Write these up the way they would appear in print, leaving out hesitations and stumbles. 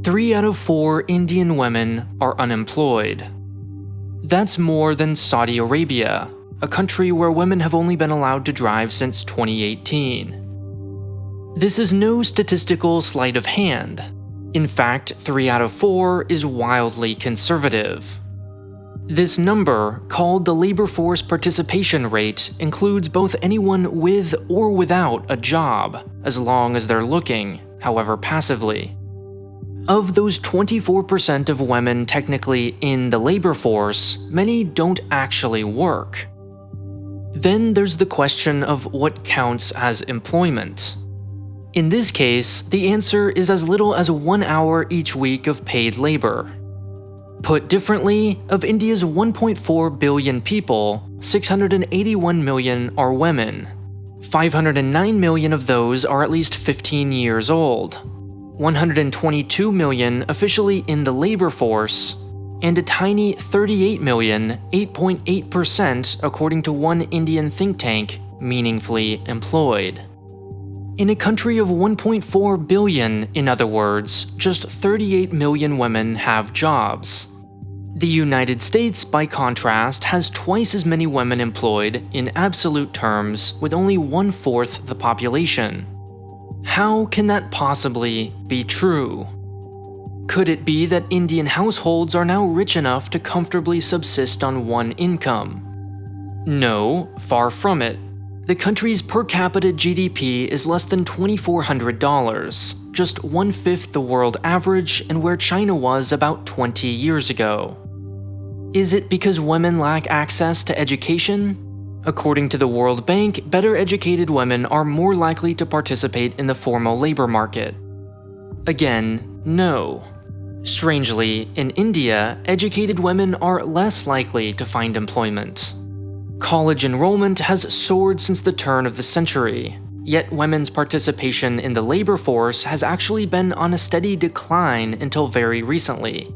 3 out of 4 Indian women are unemployed. That's more than Saudi Arabia, a country where women have only been allowed to drive since 2018. This is no statistical sleight of hand. In fact, 3 out of 4 is wildly conservative. This number, called the labor force participation rate, includes both anyone with or without a job, as long as they're looking, however passively. Of those 24% of women technically in the labor force, many don't actually work. Then there's the question of what counts as employment. In this case, the answer is as little as 1 hour each week of paid labor. Put differently, of India's 1.4 billion people, 681 million are women. 509 million of those are at least 15 years old. 122 million officially in the labor force, and a tiny 38 million, 8.8% according to one Indian think tank, meaningfully employed. In a country of 1.4 billion, in other words, just 38 million women have jobs. The United States, by contrast, has twice as many women employed in absolute terms, with only 1/4 the population. How can that possibly be true? Could it be that Indian households are now rich enough to comfortably subsist on one income? No, far from it. The country's per capita GDP is less than $2,400, just 1/5 the world average and where China was about 20 years ago. Is it because women lack access to education? According to the World Bank, better educated women are more likely to participate in the formal labor market. Again, no. Strangely, in India, educated women are less likely to find employment. College enrollment has soared since the turn of the century, yet women's participation in the labor force has actually been on a steady decline until very recently.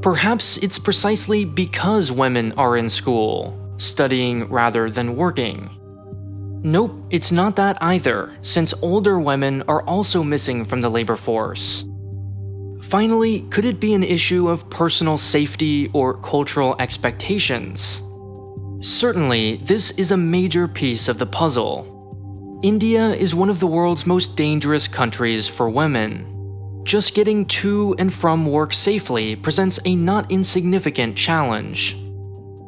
Perhaps it's precisely because women are in school, studying rather than working. Nope, it's not that either, since older women are also missing from the labor force. Finally, could it be an issue of personal safety or cultural expectations? Certainly, this is a major piece of the puzzle. India is one of the world's most dangerous countries for women. Just getting to and from work safely presents a not insignificant challenge.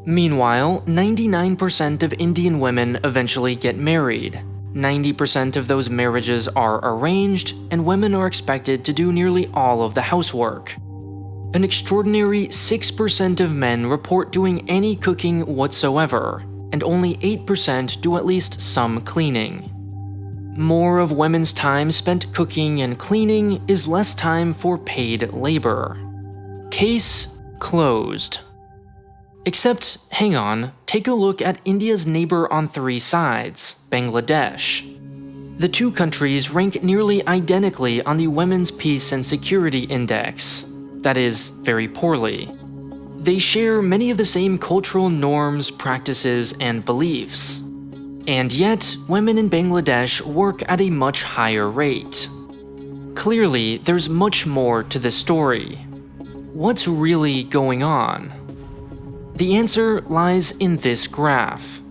Meanwhile, 99% of Indian women eventually get married. 90% of those marriages are arranged, and women are expected to do nearly all of the housework. An extraordinary 6% of men report doing any cooking whatsoever, and only 8% do at least some cleaning. More of women's time spent cooking and cleaning is less time for paid labor. Case closed. Except, hang on, take a look at India's neighbor on 3 sides, Bangladesh. The two countries rank nearly identically on the Women's Peace and Security Index. That is, very poorly. They share many of the same cultural norms, practices, and beliefs. And yet, women in Bangladesh work at a much higher rate. Clearly, there's much more to this story. What's really going on? The answer lies in this graph.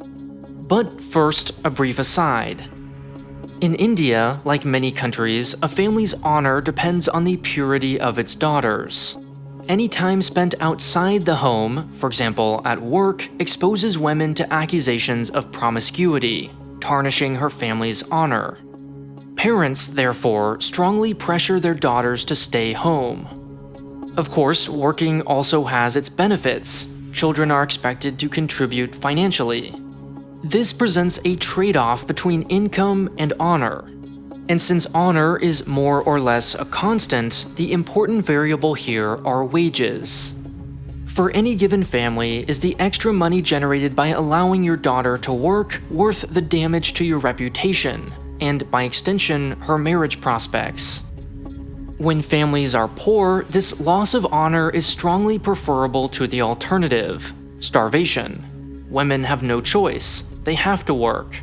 But first, a brief aside. In India, like many countries, a family's honor depends on the purity of its daughters. Any time spent outside the home, for example at work, exposes women to accusations of promiscuity, tarnishing her family's honor. Parents, therefore, strongly pressure their daughters to stay home. Of course, working also has its benefits. Children are expected to contribute financially. This presents a trade-off between income and honor. And since honor is more or less a constant, the important variable here are wages. For any given family, is the extra money generated by allowing your daughter to work worth the damage to your reputation, and by extension, her marriage prospects? When families are poor, this loss of honor is strongly preferable to the alternative: starvation. Women have no choice. They have to work.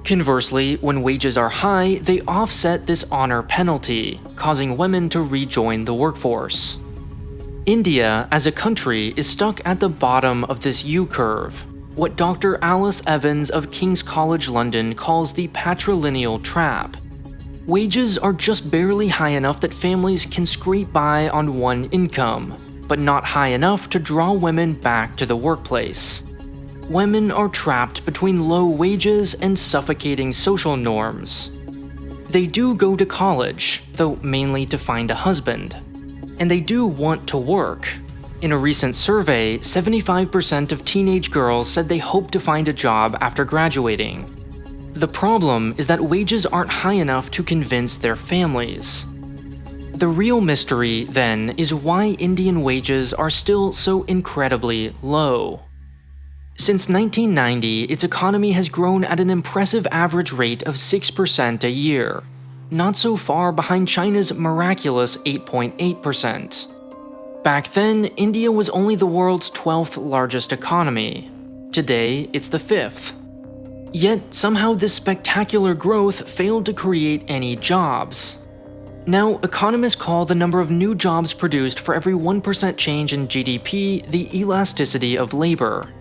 Conversely, when wages are high, they offset this honor penalty, causing women to rejoin the workforce. India, as a country, is stuck at the bottom of this U-curve, what Dr. Alice Evans of King's College London calls the patrilineal trap. Wages are just barely high enough that families can scrape by on one income, but not high enough to draw women back to the workplace. Women are trapped between low wages and suffocating social norms. They do go to college, though mainly to find a husband. And they do want to work. In a recent survey, 75% of teenage girls said they hope to find a job after graduating. The problem is that wages aren't high enough to convince their families. The real mystery, then, is why Indian wages are still so incredibly low. Since 1990, its economy has grown at an impressive average rate of 6% a year, not so far behind China's miraculous 8.8%. Back then, India was only the world's 12th largest economy. Today, it's the 5th. Yet, somehow this spectacular growth failed to create any jobs. Now, economists call the number of new jobs produced for every 1% change in GDP the elasticity of labor.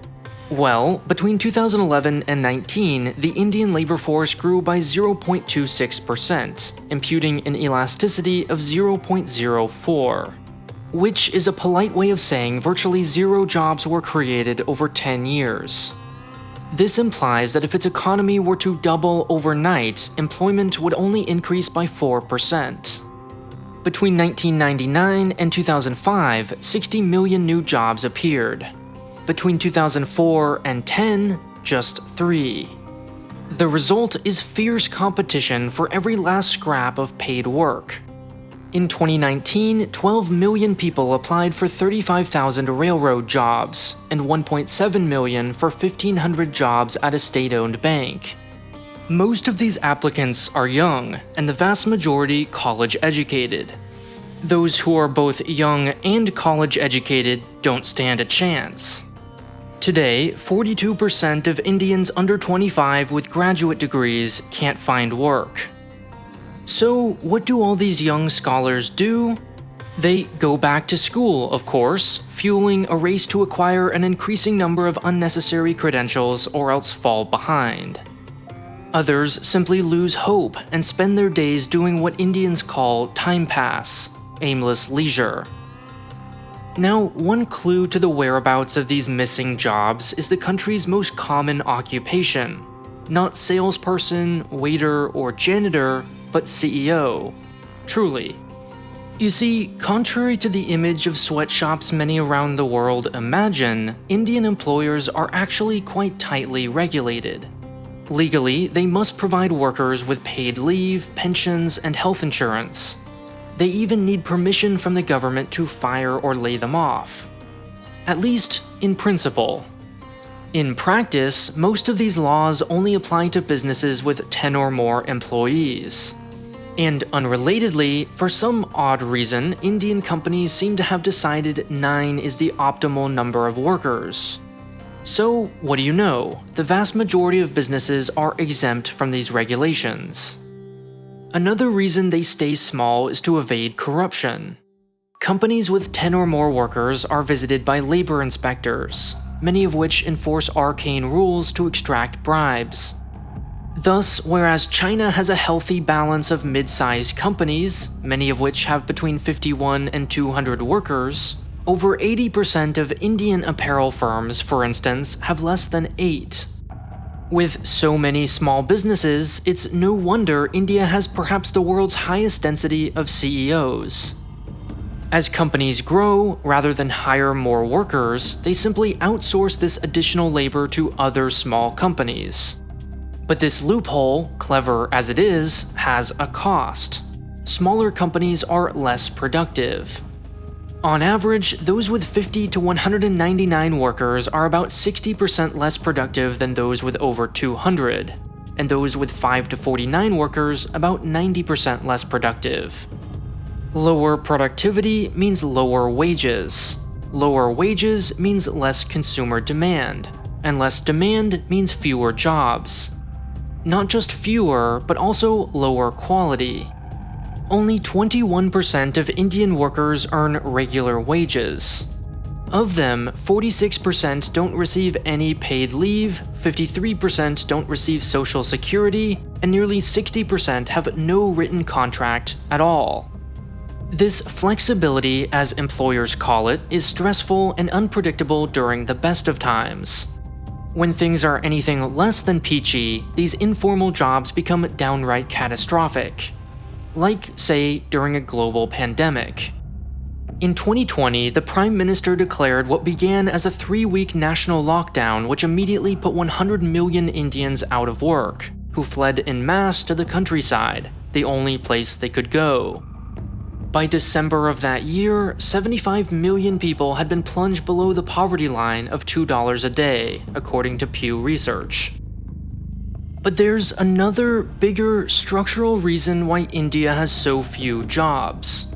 Well, between 2011 and 19, the Indian labor force grew by 0.26%, imputing an elasticity of 0.04, which is a polite way of saying virtually zero jobs were created over 10 years. This implies that if its economy were to double overnight, employment would only increase by 4%. Between 1999 and 2005, 60 million new jobs appeared. Between 2004 and 10, just 3. The result is fierce competition for every last scrap of paid work. In 2019, 12 million people applied for 35,000 railroad jobs, and 1.7 million for 1,500 jobs at a state-owned bank. Most of these applicants are young, and the vast majority college-educated. Those who are both young and college-educated don't stand a chance. Today, 42% of Indians under 25 with graduate degrees can't find work. So, what do all these young scholars do? They go back to school, of course, fueling a race to acquire an increasing number of unnecessary credentials or else fall behind. Others simply lose hope and spend their days doing what Indians call time pass, aimless leisure. Now, one clue to the whereabouts of these missing jobs is the country's most common occupation. Not salesperson, waiter, or janitor, but CEO. Truly. You see, contrary to the image of sweatshops many around the world imagine, Indian employers are actually quite tightly regulated. Legally, they must provide workers with paid leave, pensions, and health insurance. They even need permission from the government to fire or lay them off. At least, in principle. In practice, most of these laws only apply to businesses with 10 or more employees. And unrelatedly, for some odd reason, Indian companies seem to have decided 9 is the optimal number of workers. So, what do you know? The vast majority of businesses are exempt from these regulations. Another reason they stay small is to evade corruption. Companies with 10 or more workers are visited by labor inspectors, many of which enforce arcane rules to extract bribes. Thus, whereas China has a healthy balance of mid-sized companies, many of which have between 51 and 200 workers, over 80% of Indian apparel firms, for instance, have less than 8. With so many small businesses, it's no wonder India has perhaps the world's highest density of CEOs. As companies grow, rather than hire more workers, they simply outsource this additional labor to other small companies. But this loophole, clever as it is, has a cost. Smaller companies are less productive. On average, those with 50 to 199 workers are about 60% less productive than those with over 200, and those with 5 to 49 workers about 90% less productive. Lower productivity means lower wages. Lower wages means less consumer demand, and less demand means fewer jobs. Not just fewer, but also lower quality. Only 21% of Indian workers earn regular wages. Of them, 46% don't receive any paid leave, 53% don't receive social security, and nearly 60% have no written contract at all. This flexibility, as employers call it, is stressful and unpredictable during the best of times. When things are anything less than peachy, these informal jobs become downright catastrophic. Like, say, during a global pandemic. In 2020, the Prime Minister declared what began as a 3-week national lockdown, which immediately put 100 million Indians out of work, who fled en masse to the countryside, the only place they could go. By December of that year, 75 million people had been plunged below the poverty line of $2 a day, according to Pew Research. But there's another, bigger, structural reason why India has so few jobs.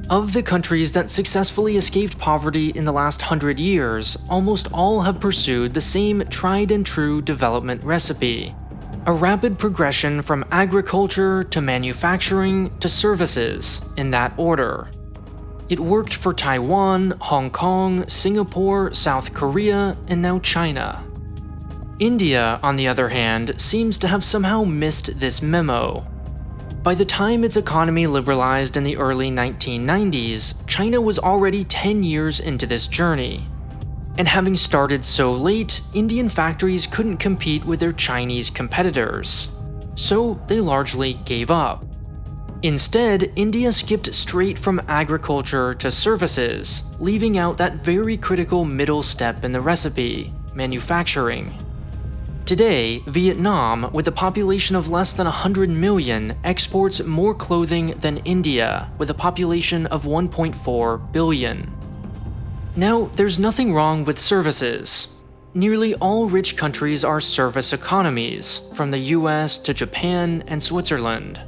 Of the countries that successfully escaped poverty in the last 100 years, almost all have pursued the same tried-and-true development recipe. A rapid progression from agriculture to manufacturing to services, in that order. It worked for Taiwan, Hong Kong, Singapore, South Korea, and now China. India, on the other hand, seems to have somehow missed this memo. By the time its economy liberalized in the early 1990s, China was already 10 years into this journey. And having started so late, Indian factories couldn't compete with their Chinese competitors. So they largely gave up. Instead, India skipped straight from agriculture to services, leaving out that very critical middle step in the recipe, manufacturing. Today, Vietnam, with a population of less than 100 million, exports more clothing than India, with a population of 1.4 billion. Now, there's nothing wrong with services. Nearly all rich countries are service economies, from the US to Japan and Switzerland.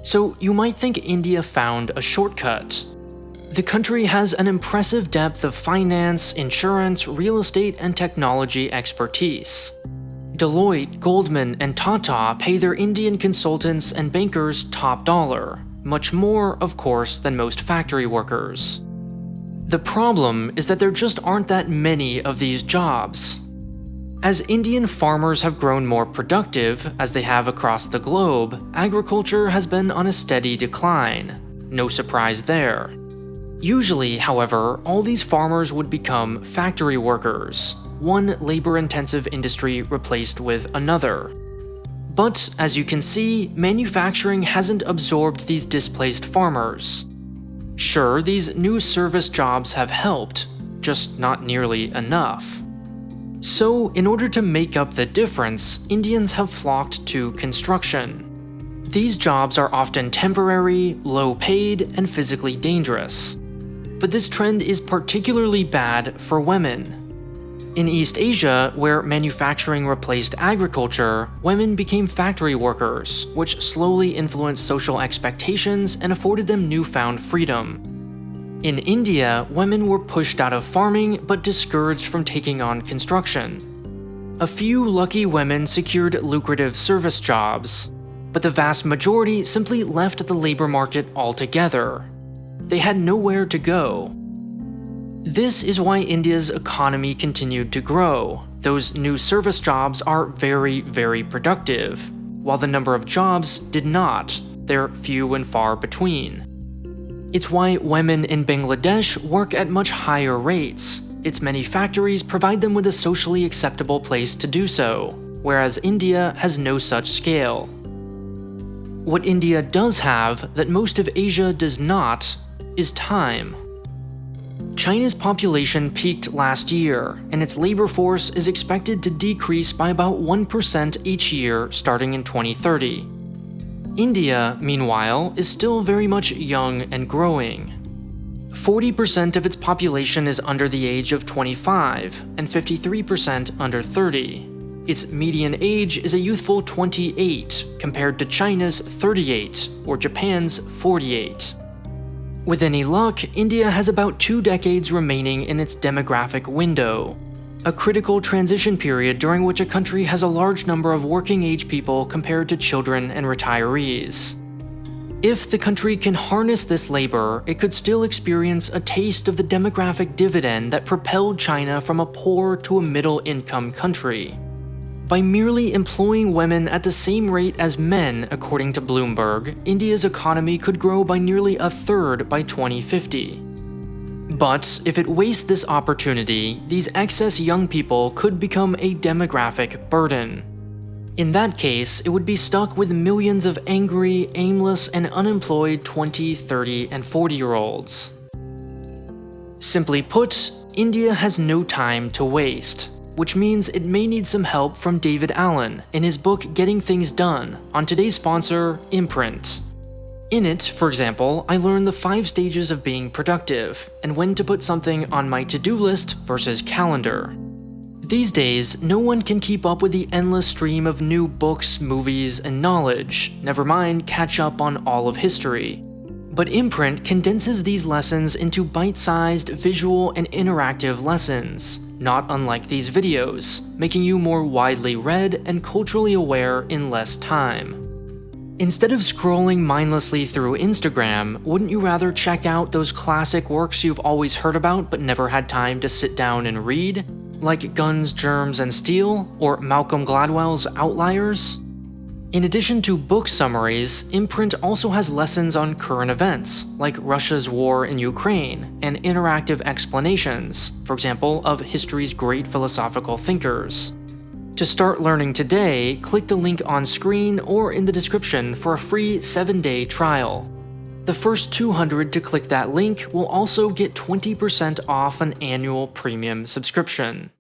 So you might think India found a shortcut. The country has an impressive depth of finance, insurance, real estate, and technology expertise. Deloitte, Goldman, and Tata pay their Indian consultants and bankers top dollar, much more, of course, than most factory workers. The problem is that there just aren't that many of these jobs. As Indian farmers have grown more productive, as they have across the globe, agriculture has been on a steady decline. No surprise there. Usually, however, all these farmers would become factory workers, one labor-intensive industry replaced with another. But, as you can see, manufacturing hasn't absorbed these displaced farmers. Sure, these new service jobs have helped, just not nearly enough. So, in order to make up the difference, Indians have flocked to construction. These jobs are often temporary, low-paid, and physically dangerous. But this trend is particularly bad for women. In East Asia, where manufacturing replaced agriculture, women became factory workers, which slowly influenced social expectations and afforded them newfound freedom. In India, women were pushed out of farming but discouraged from taking on construction. A few lucky women secured lucrative service jobs, but the vast majority simply left the labor market altogether. They had nowhere to go. This is why India's economy continued to grow. Those new service jobs are very, very productive, while the number of jobs did not. They're few and far between. It's why women in Bangladesh work at much higher rates. Its many factories provide them with a socially acceptable place to do so, whereas India has no such scale. What India does have that most of Asia does not is time. China's population peaked last year, and its labor force is expected to decrease by about 1% each year starting in 2030. India, meanwhile, is still very much young and growing. 40% of its population is under the age of 25, and 53% under 30. Its median age is a youthful 28, compared to China's 38, or Japan's 48. With any luck, India has about 2 decades remaining in its demographic window. a critical transition period during which a country has a large number of working-age people compared to children and retirees. If the country can harness this labor, it could still experience a taste of the demographic dividend that propelled China from a poor to a middle-income country. By merely employing women at the same rate as men, according to Bloomberg, India's economy could grow by nearly a third by 2050. But if it wastes this opportunity, these excess young people could become a demographic burden. In that case, it would be stuck with millions of angry, aimless, and unemployed 20, 30, and 40-year-olds. Simply put, India has no time to waste, which means it may need some help from David Allen in his book Getting Things Done on today's sponsor, Imprint. In it, for example, I learned the 5 stages of being productive and when to put something on my to-do list versus calendar. These days, no one can keep up with the endless stream of new books, movies, and knowledge, never mind catch up on all of history. But Imprint condenses these lessons into bite-sized visual and interactive lessons, not unlike these videos, making you more widely read and culturally aware in less time. Instead of scrolling mindlessly through Instagram, wouldn't you rather check out those classic works you've always heard about but never had time to sit down and read? Like Guns, Germs, and Steel, or Malcolm Gladwell's Outliers? In addition to book summaries, Imprint also has lessons on current events, like Russia's war in Ukraine, and interactive explanations, for example, of history's great philosophical thinkers. To start learning today, click the link on screen or in the description for a free 7-day trial. The first 200 to click that link will also get 20% off an annual premium subscription.